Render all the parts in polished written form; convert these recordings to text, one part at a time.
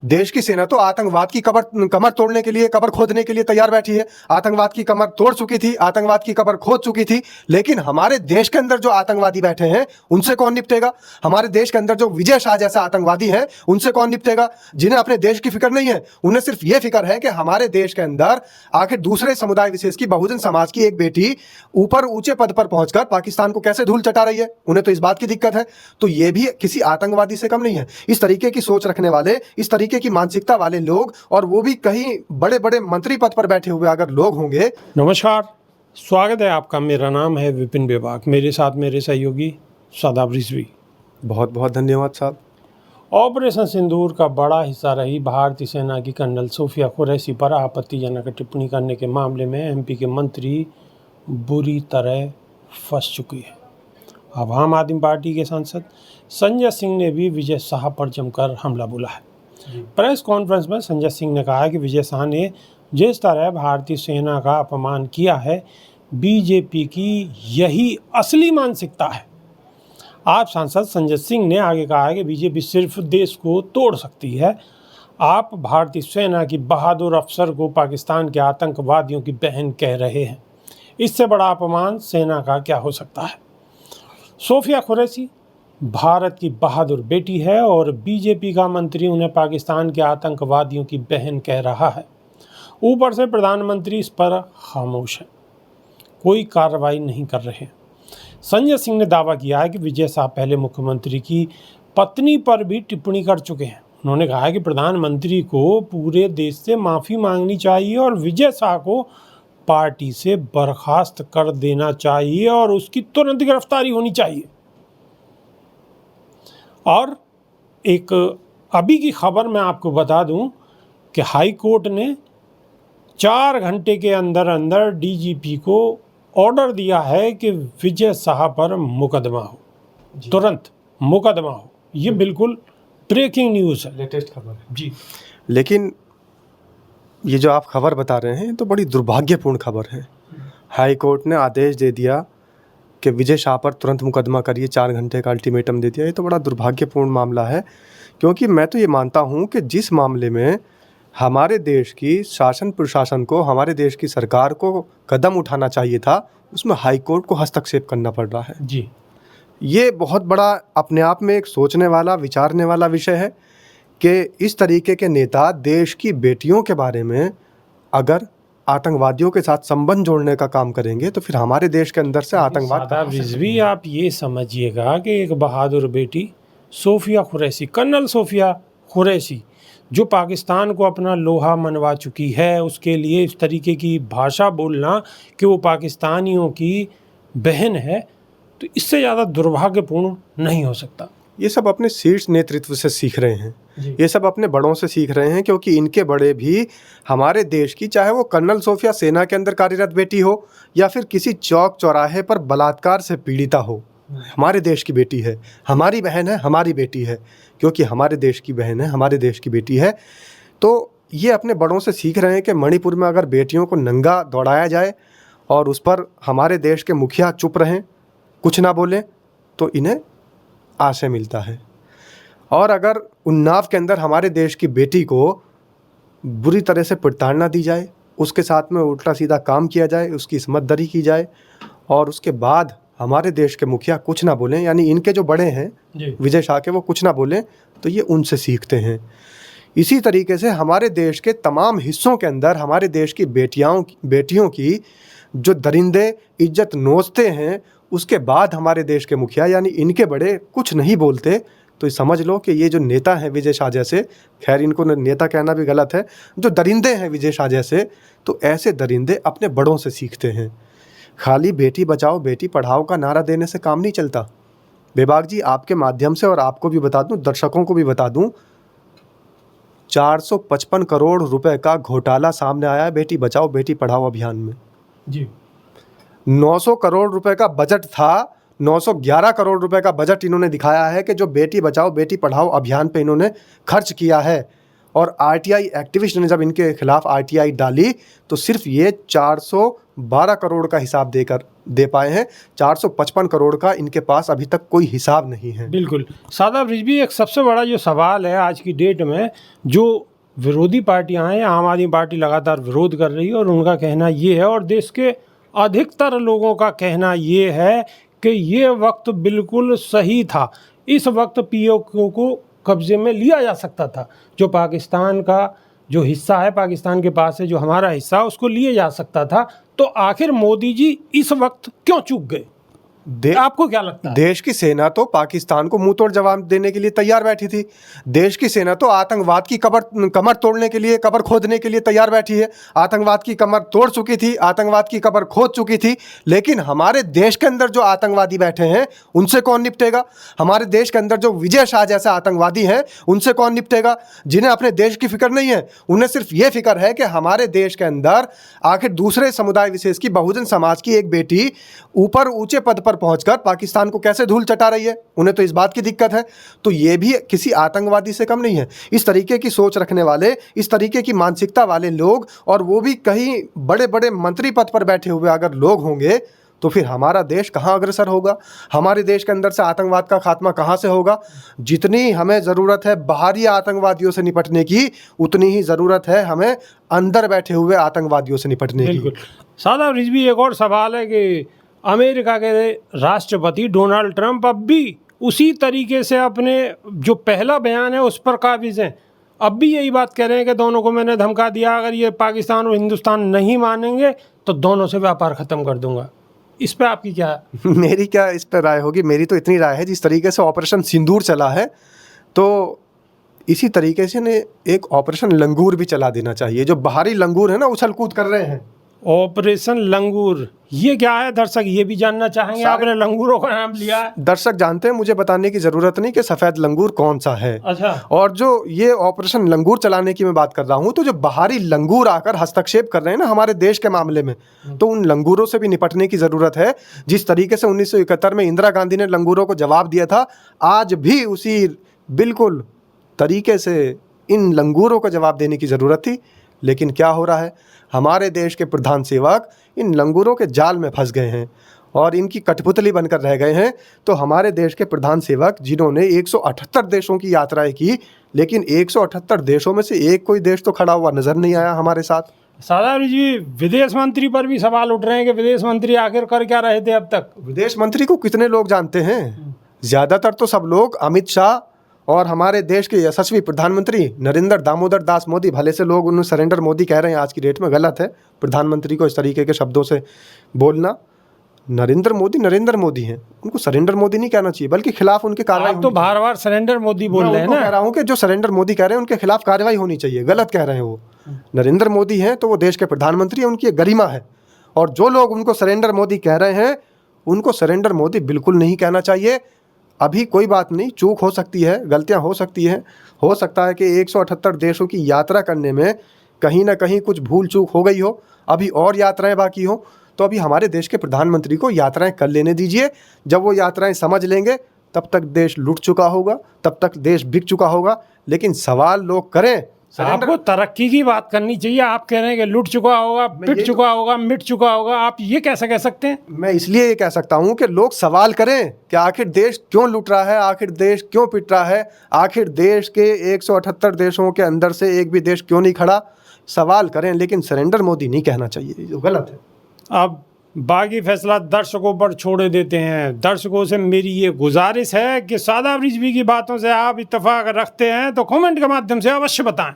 देश की सेना तो आतंकवाद की कमर तोड़ने के लिए, कबर खोदने के लिए तैयार बैठी है। आतंकवाद की कमर तोड़ चुकी थी, आतंकवाद की कबर खोद चुकी थी। लेकिन हमारे देश के अंदर जो आतंकवादी बैठे हैं उनसे कौन निपटेगा? हमारे देश के अंदर जो विजय शाह जैसा आतंकवादी है उनसे कौन निपटेगा? जिन्हें अपने देश की फिक्र नहीं है, उन्हें सिर्फ ये फिक्र है कि हमारे देश के अंदर आखिर दूसरे समुदाय विशेष की, बहुजन समाज की एक बेटी ऊपर ऊंचे पद पर पहुंचकर पाकिस्तान को कैसे धूल चटा रही है, उन्हें तो इस बात की दिक्कत है। तो ये भी किसी आतंकवादी से कम नहीं है। इस तरीके की सोच रखने वाले, इस तरीके की मानसिकता वाले लोग, और वो भी कहीं बड़े बड़े मंत्री पद पर बैठे हुए अगर लोग होंगे। नमस्कार, स्वागत है आपका। मेरा नाम है विपिन बेबाक। मेरे साथ मेरे सहयोगी शादाब रिजवी। बहुत बहुत धन्यवाद साहब। ऑपरेशन सिंदूर का बड़ा हिस्सा रही भारतीय सेना की कर्नल सोफिया कुरैशी पर आपत्तिजनक टिप्पणी करने के मामले में एमपी के मंत्री बुरी तरह फंस चुकी है। अब आम आदमी पार्टी के सांसद संजय सिंह ने भी विजय शाह पर जमकर हमला बोला है। प्रेस कॉन्फ्रेंस में संजय सिंह ने कहा कि विजय शाह ने जिस तरह भारतीय सेना का अपमान किया है, बीजेपी की यही असली मानसिकता है। आप सांसद संजय सिंह ने आगे कहा है कि बीजेपी सिर्फ देश को तोड़ सकती है। आप भारतीय सेना की बहादुर अफसर को पाकिस्तान के आतंकवादियों की बहन कह रहे हैं। इससे बड़ा अपमान सेना का क्या हो सकता है? सोफिया कुरैशी भारत की बहादुर बेटी है और बीजेपी का मंत्री उन्हें पाकिस्तान के आतंकवादियों की बहन कह रहा है। ऊपर से प्रधानमंत्री इस पर खामोश है, कोई कार्रवाई नहीं कर रहे। संजय सिंह ने दावा किया है कि विजय शाह पहले मुख्यमंत्री की पत्नी पर भी टिप्पणी कर चुके हैं। उन्होंने कहा है कि प्रधानमंत्री को पूरे देश से माफ़ी मांगनी चाहिए और विजय शाह को पार्टी से बर्खास्त कर देना चाहिए और उसकी तुरंत गिरफ्तारी होनी चाहिए। और एक अभी की खबर मैं आपको बता दूं कि हाई कोर्ट ने 4 घंटे के अंदर अंदर डीजीपी को ऑर्डर दिया है कि विजय शाह पर मुकदमा हो, तुरंत मुकदमा हो। ये बिल्कुल ब्रेकिंग न्यूज़ है, लेटेस्ट खबर है जी। लेकिन ये जो आप खबर बता रहे हैं तो बड़ी दुर्भाग्यपूर्ण खबर है। हाई कोर्ट ने आदेश दे दिया कि विजय शाह पर तुरंत मुकदमा करिए, 4 घंटे का अल्टीमेटम दे दिया। ये तो बड़ा दुर्भाग्यपूर्ण मामला है, क्योंकि मैं तो ये मानता हूँ कि जिस मामले में हमारे देश की शासन प्रशासन को, हमारे देश की सरकार को कदम उठाना चाहिए था, उसमें हाई कोर्ट को हस्तक्षेप करना पड़ रहा है। जी, ये बहुत बड़ा अपने आप में एक सोचने वाला, विचारने वाला विषय है कि इस तरीके के नेता देश की बेटियों के बारे में अगर आतंकवादियों के साथ संबंध जोड़ने का काम करेंगे तो फिर हमारे देश के अंदर से आतंकवाद। शादाब रिजवी, आप ये समझिएगा कि एक बहादुर बेटी सोफिया कुरैशी, कर्नल सोफिया कुरैशी, जो पाकिस्तान को अपना लोहा मनवा चुकी है, उसके लिए इस तरीके की भाषा बोलना कि वो पाकिस्तानियों की बहन है, तो इससे ज़्यादा दुर्भाग्यपूर्ण नहीं हो सकता। ये सब अपने शीर्ष नेतृत्व से सीख रहे हैं, ये सब अपने बड़ों से सीख रहे हैं, क्योंकि इनके बड़े भी हमारे देश की, चाहे वो कर्नल सोफिया सेना के अंदर कार्यरत बेटी हो या फिर किसी चौक चौराहे पर बलात्कार से पीड़िता हो, हमारे देश की बेटी है, हमारी बहन है, हमारी बेटी है। क्योंकि हमारे देश की बहन है, हमारे देश की बेटी है, तो ये अपने बड़ों से सीख रहे हैं कि मणिपुर में अगर बेटियों को नंगा दौड़ाया जाए और उस पर हमारे देश के मुखिया चुप रहें, कुछ ना बोलें, तो इन्हें आशय मिलता है। और अगर उन्नाव के अंदर हमारे देश की बेटी को बुरी तरह से प्रताड़ना दी जाए, उसके साथ में उल्टा सीधा काम किया जाए, उसकी इस्मतदरी की जाए, और उसके बाद हमारे देश के मुखिया कुछ ना बोलें, यानी इनके जो बड़े हैं विजय शाह के, वो कुछ ना बोलें, तो ये उनसे सीखते हैं। इसी तरीके से हमारे देश के तमाम हिस्सों के अंदर हमारे देश की बेटियों की जो दरिंदे इज्जत नोचते हैं, उसके बाद हमारे देश के मुखिया यानी इनके बड़े कुछ नहीं बोलते, तो समझ लो कि ये जो नेता हैं विजय शाह जैसे, खैर इनको नेता कहना भी गलत है, जो दरिंदे हैं विजय शाह जैसे, तो ऐसे दरिंदे अपने बड़ों से सीखते हैं। खाली बेटी बचाओ बेटी पढ़ाओ का नारा देने से काम नहीं चलता। बेबाक जी, आपके माध्यम से और आपको भी बता दूं, दर्शकों को भी बता दूं, 455 करोड़ रुपए का घोटाला सामने आया है बेटी बचाओ बेटी पढ़ाओ अभियान में। जी, 900 करोड़ रुपए का बजट था, 911 करोड़ रुपए का बजट इन्होंने दिखाया है कि जो बेटी बचाओ बेटी पढ़ाओ अभियान पे इन्होंने खर्च किया है, और आरटीआई एक्टिविस्ट ने जब इनके खिलाफ आरटीआई डाली तो सिर्फ ये 412 करोड़ का हिसाब दे पाए हैं। 455 करोड़ का इनके पास अभी तक कोई हिसाब नहीं है। बिल्कुल। शादाब रिजवी, एक सबसे बड़ा जो सवाल है आज की डेट में, जो विरोधी पार्टियां हैं, आम आदमी पार्टी लगातार विरोध कर रही है और उनका कहना ये है, और देश के अधिकतर लोगों का कहना ये है कि ये वक्त बिल्कुल सही था। इस वक्त पीओके को कब्जे में लिया जा सकता था। जो पाकिस्तान का जो हिस्सा है, पाकिस्तान के पास है जो हमारा हिस्सा, उसको लिए जा सकता था। तो आखिर मोदी जी इस वक्त क्यों चूक गए? आपको क्या लगता है? देश की सेना तो पाकिस्तान को मुंह तोड़ जवाब देने के लिए तैयार बैठी थी। देश की सेना तो आतंकवाद की कमर तोड़ने के लिए, कबर खोदने के लिए तैयार बैठी है। आतंकवाद की कमर तोड़ चुकी थी, आतंकवाद की कबर खोद चुकी थी। लेकिन हमारे देश के अंदर जो आतंकवादी बैठे हैं उनसे कौन निपटेगा? हमारे देश के अंदर जो विजय शाह जैसे आतंकवादी हैं उनसे कौन निपटेगा? जिन्हें अपने देश की फिक्र नहीं है, उन्हें सिर्फ ये फिक्र है कि हमारे देश के अंदर आखिर दूसरे समुदाय विशेष की, बहुजन समाज की एक बेटी ऊपर ऊंचे पद पर पहुंचकर पाकिस्तान को कैसे धूल चटा रही है। उन्हें तो इस बात की दिक्कत है। तो ये भी किसी आतंकवादी से कम नहीं है। इस तरीके की सोच रखने वाले, इस तरीके की मानसिकता वाले लोग, और वो भी कहीं बड़े बड़े मंत्री पद पर बैठे हुए अगर लोग होंगे तो फिर हमारा देश कहाँ अग्रसर होगा? हमारे देश के अंदर से आतंकवाद का खात्मा कहाँ से होगा? जितनी हमें ज़रूरत है बाहरी आतंकवादियों से निपटने की, उतनी ही ज़रूरत है हमें अंदर बैठे हुए आतंकवादियों से निपटने की। बिल्कुल। शादाब रिजवी, एक और सवाल है कि अमेरिका के राष्ट्रपति डोनाल्ड ट्रंप अब भी उसी तरीके से अपने जो पहला बयान है उस पर काबिज हैं। अब भी यही बात कह रहे हैं कि दोनों को मैंने धमका दिया, अगर ये पाकिस्तान और हिंदुस्तान नहीं मानेंगे तो दोनों से व्यापार ख़त्म कर दूंगा। इस पे आपकी क्या है? मेरी क्या इस पर राय होगी? मेरी तो इतनी राय है, जिस तरीके से ऑपरेशन सिंदूर चला है तो इसी तरीके से ने एक ऑपरेशन लंगूर भी चला देना चाहिए। जो बाहरी लंगूर है ना, उछल कूद कर रहे हैं। ऑपरेशन लंगूर, ये क्या है? दर्शक ये भी जानना चाहेंगे। आपने लंगूरों का नाम लिया है। दर्शक जानते हैं, मुझे बताने की जरूरत नहीं कि सफेद लंगूर कौन सा है। अच्छा। और जो ये ऑपरेशन लंगूर चलाने की मैं बात कर रहा हूँ, तो जो बाहरी लंगूर आकर हस्तक्षेप कर रहे हैं ना हमारे देश के मामले में, तो उन लंगूरों से भी निपटने की जरूरत है। जिस तरीके से 1971 में इंदिरा गांधी ने लंगूरों को जवाब दिया था, आज भी उसी बिल्कुल तरीके से इन लंगूरों को जवाब देने की जरूरत थी। लेकिन क्या हो रहा है? हमारे देश के प्रधान सेवक इन लंगूरों के जाल में फंस गए हैं और इनकी कठपुतली बनकर रह गए हैं। तो हमारे देश के प्रधान सेवक, जिन्होंने 178 देशों की यात्राएं की, लेकिन 178 देशों में से एक कोई देश तो खड़ा हुआ नजर नहीं आया हमारे साथ। शादाब जी, विदेश मंत्री पर भी सवाल उठ रहे हैं कि विदेश मंत्री आखिर कर क्या रहे थे अब तक? विदेश मंत्री को कितने लोग जानते हैं? ज़्यादातर तो सब लोग अमित शाह और हमारे देश के यशस्वी प्रधानमंत्री नरेंद्र दामोदर दास मोदी, भले से लोग उन्हें सरेंडर मोदी कह रहे हैं आज की डेट में, गलत है प्रधानमंत्री को इस तरीके के शब्दों से बोलना। नरेंद्र मोदी हैं, उनको सरेंडर मोदी नहीं कहना चाहिए, बल्कि खिलाफ उनके कार्रवाई। आप तो बार बार सरेंडर मोदी बोल रहे हैं ना। कह रहा हूँ कि जो सरेंडर मोदी कह रहे हैं उनके खिलाफ कार्रवाई होनी चाहिए, गलत कह रहे हैं वो। नरेंद्र मोदी हैं तो वो देश के प्रधानमंत्री हैं, उनकी एक गरिमा है। और जो लोग उनको सरेंडर मोदी कह रहे हैं उनको सरेंडर मोदी बिल्कुल नहीं कहना चाहिए। अभी कोई बात नहीं, चूक हो सकती है, गलतियां हो सकती हैं। हो सकता है कि 178 देशों की यात्रा करने में कहीं ना कहीं कुछ भूल चूक हो गई हो, अभी और यात्राएं बाकी हो। तो अभी हमारे देश के प्रधानमंत्री को यात्राएं कर लेने दीजिए। जब वो यात्राएं समझ लेंगे तब तक देश लुट चुका होगा, तब तक देश बिक चुका होगा। लेकिन सवाल लोग करें, आपको तरक्की की बात करनी चाहिए। आप कह रहे हैं कि लुट चुका होगा, पिट चुका होगा, मिट चुका होगा। आप ये कैसे कह सकते हैं? मैं इसलिए ये कह सकता हूँ कि लोग सवाल करें कि आखिर देश क्यों लुट रहा है, आखिर देश क्यों पिट रहा है, आखिर देश के 178 देशों के अंदर से एक भी देश क्यों नहीं खड़ा। सवाल करें, लेकिन सरेंडर मोदी नहीं कहना चाहिए, जो गलत है। अब बाकी फैसला दर्शकों पर छोड़ देते हैं। दर्शकों से मेरी ये गुजारिश है कि शादाब रिजवी की बातों से आप इत्तेफाक रखते हैं तो कमेंट के माध्यम से अवश्य बताएं।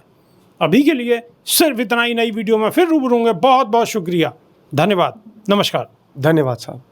अभी के लिए सिर्फ इतना ही। नई वीडियो में फिर रूबरू होंगे। बहुत बहुत शुक्रिया, धन्यवाद, नमस्कार। धन्यवाद साहब।